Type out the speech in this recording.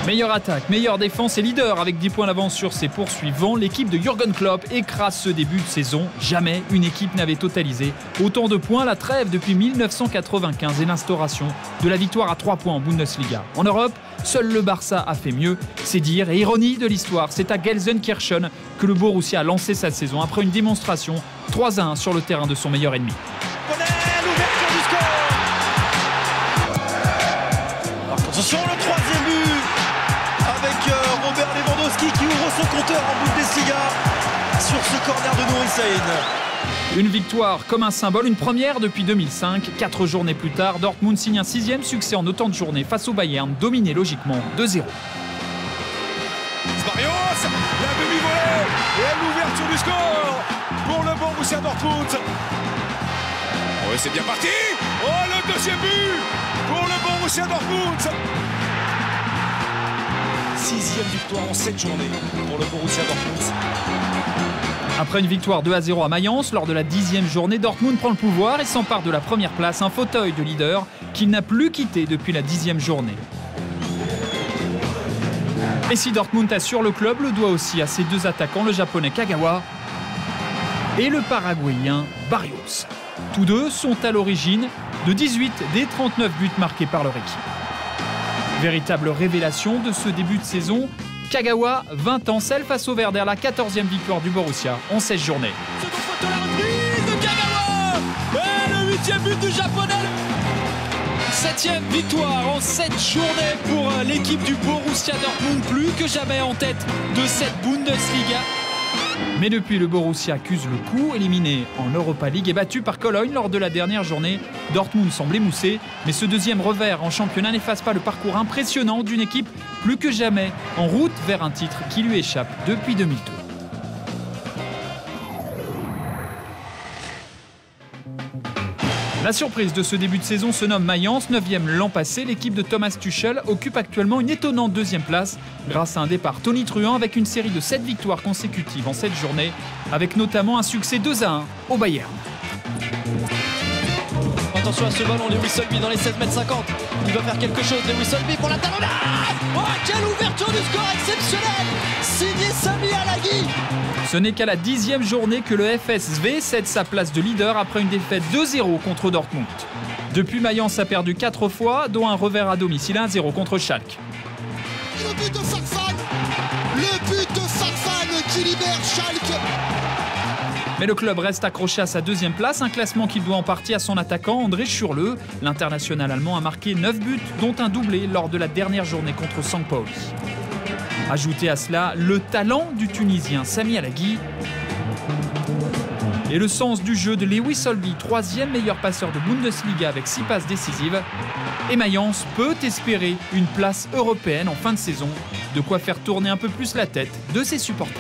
Meilleure attaque, meilleure défense et leader avec 10 points d'avance sur ses poursuivants, l'équipe de Jürgen Klopp écrase ce début de saison. Jamais une équipe n'avait totalisé autant de points à la trêve depuis 1995 et l'instauration de la victoire à 3 points en Bundesliga. En Europe, seul le Barça a fait mieux, c'est dire, et ironie de l'histoire, c'est à Gelsenkirchen que le Borussia a lancé sa saison après une démonstration 3-1 sur le terrain de son meilleur ennemi. L'ouverture du score. Attention, le troisième but avec Robert Lewandowski qui ouvre son compteur en Bundesliga sur ce corner de Nouri Sahin. Une victoire comme un symbole, une première depuis 2005. 4 journées plus tard, Dortmund signe un 6e succès en autant de journées face au Bayern, dominé logiquement 2-0. Barrios, la demi-volée et l'ouverture du score pour le Borussia Dortmund. Oui, c'est bien parti. Oh, le deuxième but pour le Borussia Dortmund. 6e victoire en 7 journées pour le Borussia Dortmund. Après une victoire 2-0 à Mayence, lors de la 10e journée, Dortmund prend le pouvoir et s'empare de la première place, un fauteuil de leader qu'il n'a plus quitté depuis la 10e journée. Et si Dortmund assure, le club le doit aussi à ses deux attaquants, le japonais Kagawa et le paraguayen Barrios. Tous deux sont à l'origine de 18 des 39 buts marqués par leur équipe. Véritable révélation de ce début de saison, Kagawa, 20 ans, scelle face au Werder, la 14e victoire du Borussia en 16 journées. Second poteau, la reprise de Kagawa et le 8e but du japonais. 7e victoire en 7 journées pour l'équipe du Borussia Dortmund, plus que jamais en tête de cette Bundesliga. Mais depuis, le Borussia accuse le coup, éliminé en Europa League et battu par Cologne lors de la dernière journée. Dortmund semble émoussé, mais ce deuxième revers en championnat n'efface pas le parcours impressionnant d'une équipe plus que jamais en route vers un titre qui lui échappe depuis 2002. La surprise de ce début de saison se nomme Mayence, 9e l'an passé. L'équipe de Thomas Tuchel occupe actuellement une étonnante 2e place grâce à un départ tonitruant avec une série de 7 victoires consécutives en 7 journées, avec notamment un succès 2-1 au Bayern. Attention à ce ballon, Lewis Solby dans les 16,50 m. Il va faire quelque chose, Lewis Solby pour la talonnade. Oh, quelle ouverture du score exceptionnelle, signé Sami Alagui. Ce n'est qu'à la 10e journée que le FSV cède sa place de leader après une défaite 2-0 contre Dortmund. Depuis, Mayence a perdu 4 fois, dont un revers à domicile 1-0 contre Schalke. Le but de Farfan, le but de Farfan qui libère Schalke. Mais le club reste accroché à sa 2e place, un classement qu'il doit en partie à son attaquant André Schürrle. L'international allemand a marqué 9 buts, dont un doublé lors de la dernière journée contre St. Pauli. Ajoutez à cela le talent du Tunisien Sami Alagui et le sens du jeu de Lewis Solby, 3e meilleur passeur de Bundesliga avec 6 passes décisives. Et Mayence peut espérer une place européenne en fin de saison, de quoi faire tourner un peu plus la tête de ses supporters.